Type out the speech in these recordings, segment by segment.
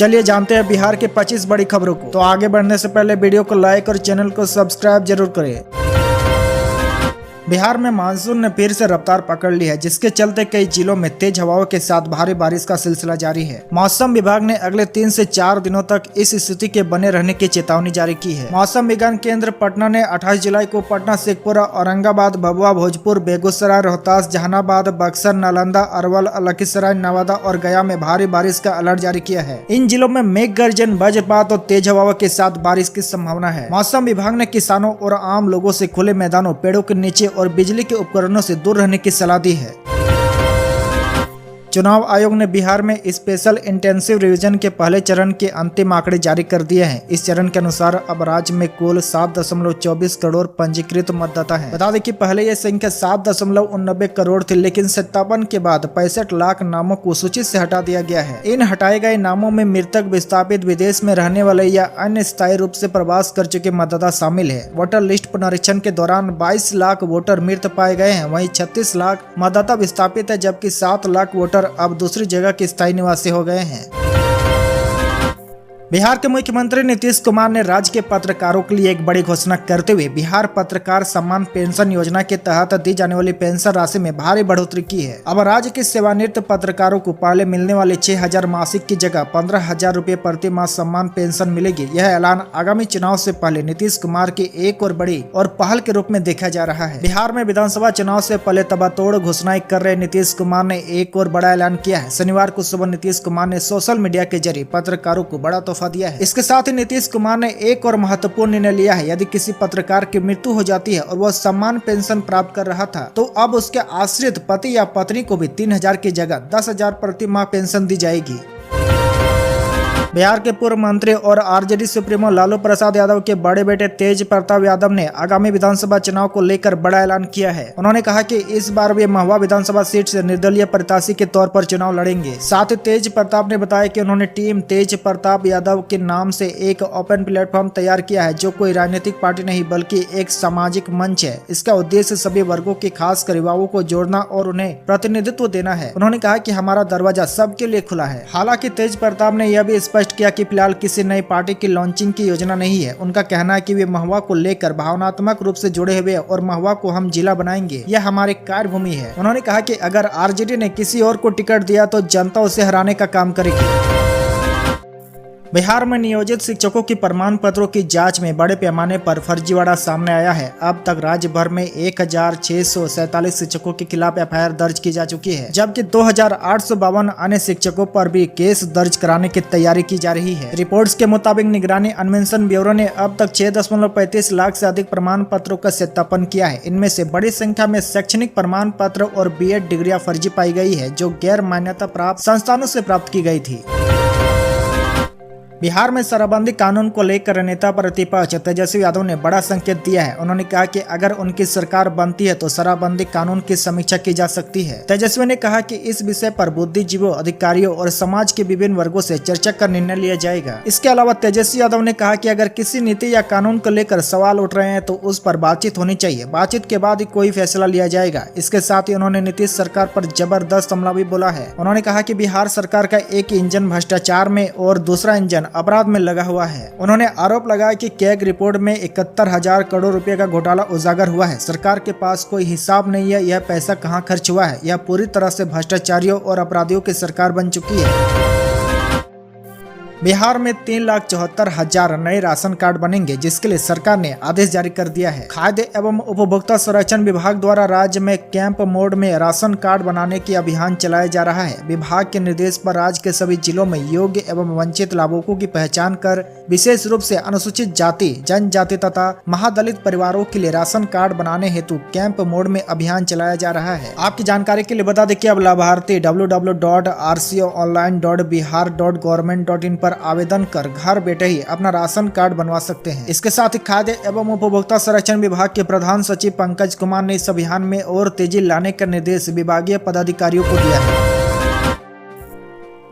चलिए जानते हैं बिहार के 25 बड़ी खबरों को। तो आगे बढ़ने से पहले वीडियो को लाइक और चैनल को सब्सक्राइब जरूर करें। बिहार में मानसून ने फिर से रफ्तार पकड़ ली है, जिसके चलते कई जिलों में तेज हवाओं के साथ भारी बारिश का सिलसिला जारी है। मौसम विभाग ने अगले 3 से 4 दिनों तक इस स्थिति के बने रहने की चेतावनी जारी की है। मौसम विज्ञान केंद्र पटना ने 28 जुलाई को पटना, शेखपुरा, औरंगाबाद, भभुआ, भोजपुर, बेगूसराय, रोहतास, जहानाबाद, बक्सर, नालंदा, अरवल, लखीसराय, नवादा और गया में भारी बारिश का अलर्ट जारी किया है। इन जिलों में मेघ गर्जन, वज्रपात और तेज हवाओं के साथ बारिश की संभावना है। मौसम विभाग ने किसानों और आम लोगों से खुले मैदानों, पेड़ों के नीचे और बिजली के उपकरणों से दूर रहने की सलाह दी है। चुनाव आयोग ने बिहार में स्पेशल इंटेंसिव रिवीजन के पहले चरण के अंतिम आंकड़े जारी कर दिए हैं। इस चरण के अनुसार अब राज्य में कुल 7.24 करोड़ पंजीकृत मतदाता हैं। बता दें कि पहले यह संख्या 7.89 करोड़ थी, लेकिन सत्यापन के बाद 65 लाख नामों को सूची से हटा दिया गया है। इन हटाए गए नामों में मृतक, विस्थापित, विदेश में रहने वाले या अन्य स्थायी रूप से प्रवास कर चुके मतदाता शामिल है। वोटर लिस्ट पुनरीक्षण के दौरान 22 लाख वोटर मृत पाए गए हैं। वहीं 36 लाख मतदाता विस्थापित है, जबकि 7 लाख वोटर अब दूसरी जगह के स्थायी निवासी हो गए हैं। बिहार के मुख्यमंत्री नीतीश कुमार ने राज्य के पत्रकारों के लिए एक बड़ी घोषणा करते हुए बिहार पत्रकार सम्मान पेंशन योजना के तहत दी जाने वाली पेंशन राशि में भारी बढ़ोतरी की है। अब राज्य के सेवानिवृत्त पत्रकारों को पहले मिलने वाले 6,000 मासिक की जगह 15,000 रुपए प्रति माह सम्मान पेंशन मिलेगी। यह ऐलान आगामी चुनाव से पहले नीतीश कुमार की एक और बड़ी और पहल के रूप में देखा जा रहा है। बिहार में विधानसभा चुनाव से पहले तबातोड़ घोषणाएं कर रहे नीतीश कुमार ने एक और बड़ा ऐलान किया है। शनिवार को सुबह नीतीश कुमार ने सोशल मीडिया के जरिए पत्रकारों को बड़ा तोहफा दिया है। इसके साथ ही नीतीश कुमार ने एक और महत्वपूर्ण निर्णय लिया है। यदि किसी पत्रकार की मृत्यु हो जाती है और वह सम्मान पेंशन प्राप्त कर रहा था, तो अब उसके आश्रित पति या पत्नी को भी 3,000 की जगह 10,000 प्रति माह पेंशन दी जाएगी। बिहार के पूर्व मंत्री और आरजेडी सुप्रीमो लालू प्रसाद यादव के बड़े बेटे तेज प्रताप यादव ने आगामी विधानसभा चुनाव को लेकर बड़ा ऐलान किया है। उन्होंने कहा कि इस बार वे महुआ विधानसभा सीट से निर्दलीय प्रत्याशी के तौर पर चुनाव लड़ेंगे। साथ ही तेज प्रताप ने बताया कि उन्होंने टीम तेज प्रताप यादव के नाम से एक ओपन प्लेटफॉर्म तैयार किया है, जो कोई राजनीतिक पार्टी नहीं बल्कि एक सामाजिक मंच है। इसका उद्देश्य सभी वर्गों के, खासकर युवाओं को जोड़ना और उन्हें प्रतिनिधित्व देना है। उन्होंने कहा कि हमारा दरवाजा सबके लिए खुला है। हालांकि तेज प्रताप ने यह भी किया कि फिलहाल किसी नई पार्टी की लॉन्चिंग की योजना नहीं है। उनका कहना है कि वे महुआ को लेकर भावनात्मक रूप से जुड़े हुए और महुआ को हम जिला बनाएंगे, यह हमारी कार्यभूमि है। उन्होंने कहा कि अगर आरजेडी ने किसी और को टिकट दिया तो जनता उसे हराने का काम करेगी। बिहार में नियोजित शिक्षकों की प्रमाण पत्रों की जांच में बड़े पैमाने पर फर्जीवाड़ा सामने आया है। अब तक राज्य भर में 1,647 शिक्षकों के खिलाफ एफआईआर दर्ज की जा चुकी है, जबकि 2,852 अन्य शिक्षकों पर भी केस दर्ज कराने की तैयारी की जा रही है। रिपोर्ट्स के मुताबिक निगरानी अन्वेषण ब्यूरो ने अब तक 6.35 लाख से अधिक प्रमाण पत्रों का सत्यापन किया है। इनमें से बड़ी संख्या में शैक्षणिक प्रमाण पत्र और बीएड डिग्रियां फर्जी पाई गई है, जो गैर मान्यता प्राप्त संस्थानों से प्राप्त की गई थी। बिहार में शराबबंदी कानून को लेकर नेता प्रतिपक्ष तेजस्वी यादव ने बड़ा संकेत दिया है। उन्होंने कहा कि अगर उनकी सरकार बनती है तो शराबबंदी कानून की समीक्षा की जा सकती है। तेजस्वी ने कहा कि इस विषय पर बुद्धिजीवियों, अधिकारियों और समाज के विभिन्न वर्गों से चर्चा कर निर्णय लिया जाएगा। इसके अलावा तेजस्वी यादव ने कहा कि अगर किसी नीति या कानून को लेकर सवाल उठ रहे हैं तो उस पर बातचीत होनी चाहिए। बातचीत के बाद ही कोई फैसला लिया जाएगा। इसके साथ ही उन्होंने नीतीश सरकार पर जबरदस्त हमला भी बोला है। उन्होंने कहा कि बिहार सरकार का एक इंजन भ्रष्टाचार में और दूसरा इंजन अपराध में लगा हुआ है। उन्होंने आरोप लगाया कि कैग रिपोर्ट में 71,000 करोड़ रुपए का घोटाला उजागर हुआ है। सरकार के पास कोई हिसाब नहीं है, यह पैसा कहां खर्च हुआ है। यह पूरी तरह से भ्रष्टाचारियों और अपराधियों की सरकार बन चुकी है। बिहार में 3,74,000 नए राशन कार्ड बनेंगे, जिसके लिए सरकार ने आदेश जारी कर दिया है। खाद्य एवं उपभोक्ता संरक्षण विभाग द्वारा राज्य में कैंप मोड में राशन कार्ड बनाने की अभियान चलाया जा रहा है। विभाग के निर्देश पर राज्य के सभी जिलों में योग्य एवं वंचित लाभुकों की पहचान कर विशेष रूप से अनुसूचित जाति, जनजाति तथा महादलित परिवारों के लिए राशन कार्ड बनाने हेतु कैंप मोड में अभियान चलाया जा रहा है। आपकी जानकारी के लिए बता दें कि अब लाभार्थी www.rconline.bihar.government.in पर आवेदन कर घर बैठे ही अपना राशन कार्ड बनवा सकते हैं। इसके साथ ही खाद्य एवं उपभोक्ता संरक्षण विभाग के प्रधान सचिव पंकज कुमार ने इस अभियान में और तेजी लाने का निर्देश विभागीय पदाधिकारियों को दिया है।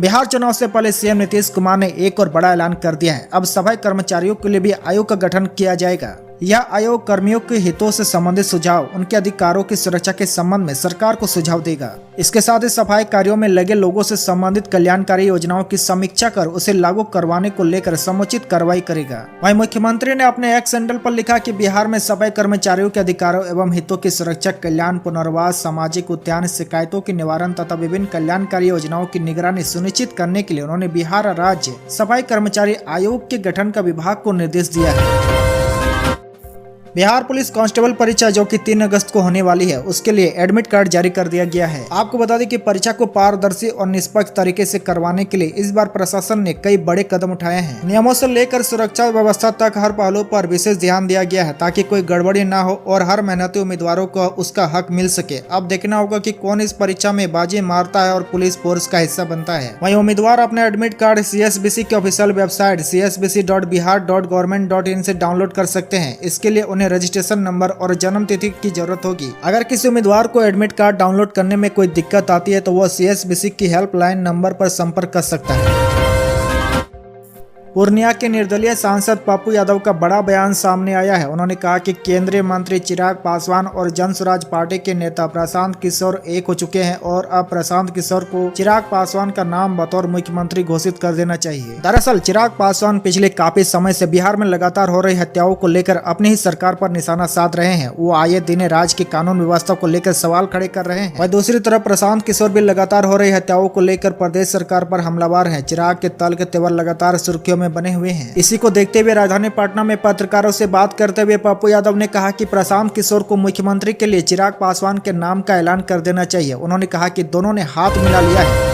बिहार चुनाव से पहले सीएम नीतीश कुमार ने एक और बड़ा ऐलान कर दिया है। अब सफाई कर्मचारियों के लिए भी आयोग का गठन किया जाएगा। यह आयोग कर्मियों के हितों से संबंधित सुझाव, उनके अधिकारों की सुरक्षा के संबंध में सरकार को सुझाव देगा। इसके साथ ही सफाई कार्यों में लगे लोगों से संबंधित कल्याणकारी योजनाओं की समीक्षा कर उसे लागू करवाने को लेकर समुचित कार्रवाई करेगा। वहीं मुख्यमंत्री ने अपने एक्स हैंडल पर लिखा कि बिहार में सफाई कर्मचारियों के अधिकारों एवं हितों की सुरक्षा, कल्याण, पुनर्वास, सामाजिक उत्थान, शिकायतों के निवारण तथा विभिन्न कल्याणकारी योजनाओं की निगरानी सुनिश्चित करने के लिए उन्होंने बिहार राज्य सफाई कर्मचारी आयोग के गठन का विभाग को निर्देश दिया है। बिहार पुलिस कांस्टेबल परीक्षा जो कि 3 अगस्त को होने वाली है, उसके लिए एडमिट कार्ड जारी कर दिया गया है। आपको बता दें कि परीक्षा को पारदर्शी और निष्पक्ष तरीके से करवाने के लिए इस बार प्रशासन ने कई बड़े कदम उठाए हैं। नियमों से लेकर सुरक्षा व्यवस्था तक हर पहलू पर विशेष ध्यान दिया गया है ताकि कोई गड़बड़ी न हो और हर मेहनती उम्मीदवारों को उसका हक मिल सके। अब देखना होगा कि कौन इस परीक्षा में बाजी मारता है और पुलिस फोर्स का हिस्सा बनता है। वहीं उम्मीदवार अपने एडमिट कार्ड CSBC की ऑफिशियल वेबसाइट csbc.bihar.government.in से डाउनलोड कर सकते हैं। इसके लिए उन्हें रजिस्ट्रेशन नंबर और जन्म तिथि की जरूरत होगी। अगर किसी उम्मीदवार को एडमिट कार्ड डाउनलोड करने में कोई दिक्कत आती है तो वो CSBC की हेल्पलाइन नंबर पर संपर्क कर सकता है। पूर्णिया के निर्दलीय सांसद पप्पू यादव का बड़ा बयान सामने आया है। उन्होंने कहा कि केंद्रीय मंत्री चिराग पासवान और जन स्वराज पार्टी के नेता प्रशांत किशोर एक हो चुके हैं और अब प्रशांत किशोर को चिराग पासवान का नाम बतौर मुख्यमंत्री घोषित कर देना चाहिए। दरअसल चिराग पासवान पिछले काफी समय से बिहार में लगातार हो रही हत्याओं को लेकर अपनी ही सरकार पर निशाना साध रहे हैं। वो आए दिन राज्य की कानून व्यवस्था को लेकर सवाल खड़े कर रहे हैं। वहीं दूसरी तरफ प्रशांत किशोर भी लगातार हो रही हत्याओं को लेकर प्रदेश सरकार पर हमलावर है। चिराग के तल के तेवर लगातार सुर्खियों में बने हुए हैं। इसी को देखते हुए राजधानी पटना में पत्रकारों से बात करते हुए पप्पू यादव ने कहा कि प्रशांत किशोर को मुख्यमंत्री के लिए चिराग पासवान के नाम का ऐलान कर देना चाहिए। उन्होंने कहा कि दोनों ने हाथ मिला लिया है।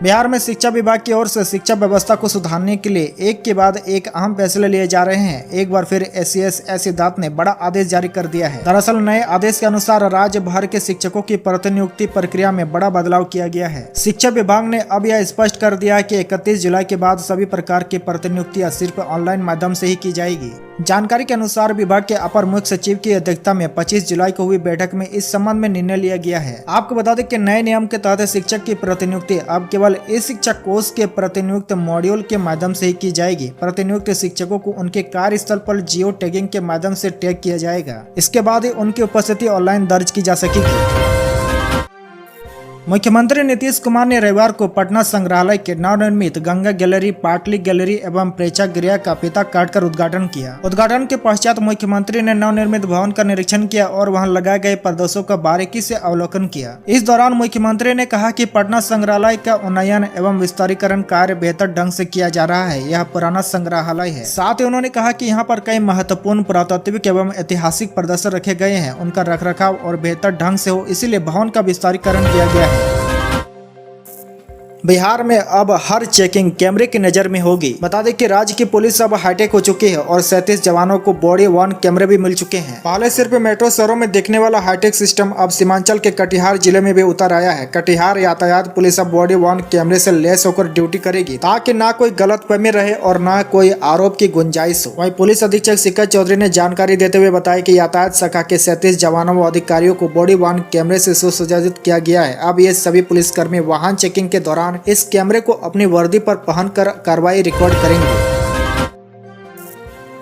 बिहार में शिक्षा विभाग की ओर से शिक्षा व्यवस्था को सुधारने के लिए एक के बाद एक अहम फैसले लिए जा रहे हैं। एक बार फिर SCS सिद्धार्थ ने बड़ा आदेश जारी कर दिया है। दरअसल नए आदेश के अनुसार राज्य भर के शिक्षकों की प्रतिनियुक्ति प्रक्रिया में बड़ा बदलाव किया गया है। शिक्षा विभाग ने अब यह स्पष्ट कर दिया है कि 31 जुलाई के बाद सभी प्रकार की प्रतिनियुक्तियां सिर्फ ऑनलाइन माध्यम से ही की जाएगी। जानकारी के अनुसार विभाग के अपर मुख्य सचिव की अध्यक्षता में 25 जुलाई को हुई बैठक में इस संबंध में निर्णय लिया गया है। आपको बता दें कि नए नियम के तहत शिक्षक की प्रतिनियुक्ति अब केवल इस शिक्षा कोष के प्रतिनियुक्त मॉड्यूल के माध्यम से ही की जाएगी। प्रतिनियुक्त शिक्षकों को उनके कार्यस्थल पर जियो टैगिंग के माध्यम से टैग किया जाएगा। इसके बाद ही उनकी उपस्थिति ऑनलाइन दर्ज की जा सकेगी। मुख्यमंत्री नीतीश कुमार ने रविवार को पटना संग्रहालय के नवनिर्मित गंगा गैलरी, पाटली गैलरी एवं प्रेक्षागृह का फीता काटकर उद्घाटन किया। उद्घाटन के पश्चात मुख्यमंत्री ने नवनिर्मित भवन का निरीक्षण किया और वहां लगाए गए प्रदर्शनों का बारीकी से अवलोकन किया। इस दौरान मुख्यमंत्री ने कहा कि पटना संग्रहालय का उन्नयन एवं विस्तारीकरण कार्य बेहतर ढंग से किया जा रहा है। यह पुराना संग्रहालय है। साथ ही उन्होंने कहा कि यहाँ पर कई महत्वपूर्ण पुरातात्विक एवं ऐतिहासिक प्रदर्शन रखे गए हैं। उनका रखरखाव और बेहतर ढंग से हो, इसीलिए भवन का विस्तारीकरण किया गया है। बिहार में अब हर चेकिंग कैमरे की नजर में होगी। बता दें कि राज्य की पुलिस अब हाईटेक हो चुकी है और 37 जवानों को बॉडी वर्न कैमरे भी मिल चुके हैं। पहले सिर्फ मेट्रो शहरों में देखने वाला हाईटेक सिस्टम अब सीमांचल के कटिहार जिले में भी उतर आया है। कटिहार यातायात पुलिस अब बॉडी वर्न कैमरे से लैस होकर ड्यूटी करेगी ताकि ना कोई गलतफहमी रहे और ना कोई आरोप की गुंजाइश हो। वहीं पुलिस अधीक्षक सिक्का चौधरी ने जानकारी देते हुए बताया कि यातायात शाखा के 37 जवानों व अधिकारियों को बॉडी वर्न कैमरे से सुसज्जित किया गया है। अब ये सभी पुलिसकर्मी वाहन चेकिंग के दौरान इस कैमरे को अपनी वर्दी पर पहनकर कार्रवाई रिकॉर्ड करेंगे।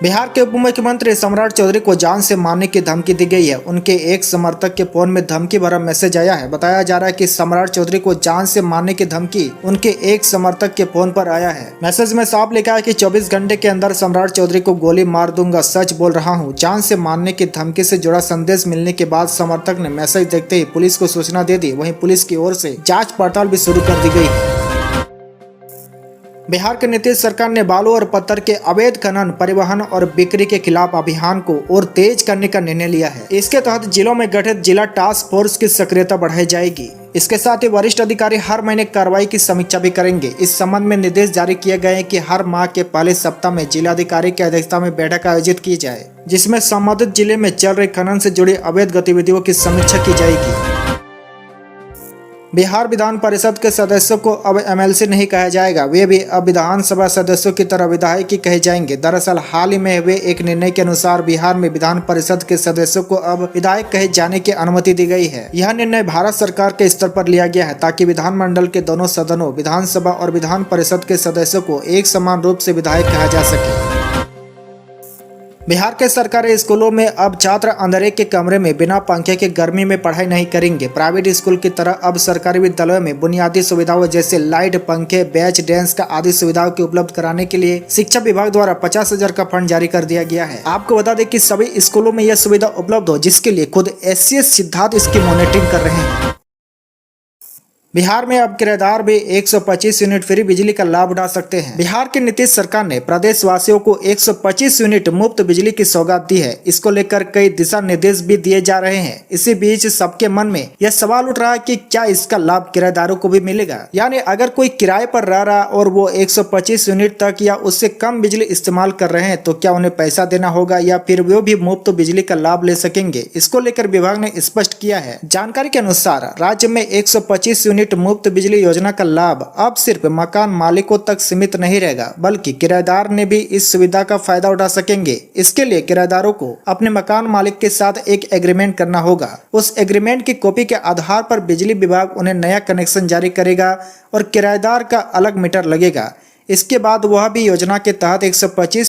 बिहार के उप मुख्यमंत्री सम्राट चौधरी को जान से मारने की धमकी दी गई है। उनके एक समर्थक के फोन में धमकी भरा मैसेज आया है। बताया जा रहा है कि सम्राट चौधरी को जान से मारने की धमकी उनके एक समर्थक के फोन पर आया है। मैसेज में साफ लिखा है कि 24 घंटे के अंदर सम्राट चौधरी को गोली मार दूंगा, सच बोल रहा हूं। जान से मारने की धमकी से जुड़ा संदेश मिलने के बाद समर्थक ने मैसेज देखते ही पुलिस को सूचना दे दी। वहीं पुलिस की ओर से जाँच पड़ताल भी शुरू कर दी गई है। बिहार के नीतीश सरकार ने बालू और पत्थर के अवैध खनन, परिवहन और बिक्री के खिलाफ अभियान को और तेज करने का निर्णय लिया है। इसके तहत जिलों में गठित जिला टास्क फोर्स की सक्रियता बढ़ाई जाएगी। इसके साथ ही वरिष्ठ अधिकारी हर महीने कार्रवाई की समीक्षा भी करेंगे। इस संबंध में निर्देश जारी किए गए हैं कि हर माह के पहले सप्ताह में जिलाधिकारी की अध्यक्षता में बैठक आयोजित की जाए, जिसमें संबंधित जिले में चल रहे खनन से जुड़ी अवैध गतिविधियों की समीक्षा की जाएगी। बिहार विधान परिषद के सदस्यों को अब MLC नहीं कहा जाएगा, वे भी अब विधानसभा सदस्यों की तरह विधायक ही कहे जाएंगे। दरअसल हाल ही में हुए एक निर्णय के अनुसार बिहार में विधान परिषद के सदस्यों को अब विधायक कहे जाने की अनुमति दी गई है। यह निर्णय भारत सरकार के स्तर पर लिया गया है ताकि विधानमंडल के दोनों सदनों, विधानसभा और विधान परिषद के सदस्यों को एक समान रूप से विधायक कहा जा सके। बिहार के सरकारी स्कूलों में अब छात्र अंधेरे के कमरे में बिना पंखे के गर्मी में पढ़ाई नहीं करेंगे। प्राइवेट स्कूल की तरह अब सरकारी विद्यालयों में बुनियादी सुविधाओं जैसे लाइट, पंखे, बेंच, डेस्क आदि सुविधाओं की उपलब्ध कराने के लिए शिक्षा विभाग द्वारा 50,000 का फंड जारी कर दिया गया है। आपको बता दें कि सभी स्कूलों में यह सुविधा उपलब्ध हो, जिसके लिए खुद SCS सिद्धार्थ इसकी मॉनिटरिंग कर रहे हैं। बिहार में अब किराएदार भी 125 यूनिट फ्री बिजली का लाभ उठा सकते हैं। बिहार की नीतीश सरकार ने प्रदेशवासियों को 125 यूनिट मुफ्त बिजली की सौगात दी है। इसको लेकर कई दिशा निर्देश भी दिए जा रहे हैं। इसी बीच सबके मन में यह सवाल उठ रहा है कि क्या इसका लाभ किराएदारों को भी मिलेगा। यानी अगर कोई किराए पर रह रहा और वो 125 यूनिट तक या उससे कम बिजली इस्तेमाल कर रहे हैं तो क्या उन्हें पैसा देना होगा या फिर वो भी मुफ्त बिजली का लाभ ले सकेंगे। इसको लेकर विभाग ने स्पष्ट किया है। जानकारी के अनुसार राज्य में 125 यूनिट मुफ्त बिजली योजना का लाभ अब सिर्फ मकान मालिकों तक सीमित नहीं रहेगा, बल्कि किराएदार ने भी इस सुविधा का फायदा उठा सकेंगे। इसके लिए किराएदारों को अपने मकान मालिक के साथ एक एग्रीमेंट करना होगा। उस एग्रीमेंट की कॉपी के आधार पर बिजली विभाग उन्हें नया कनेक्शन जारी करेगा और किराएदार का अलग मीटर लगेगा। इसके बाद वह भी योजना के तहत 125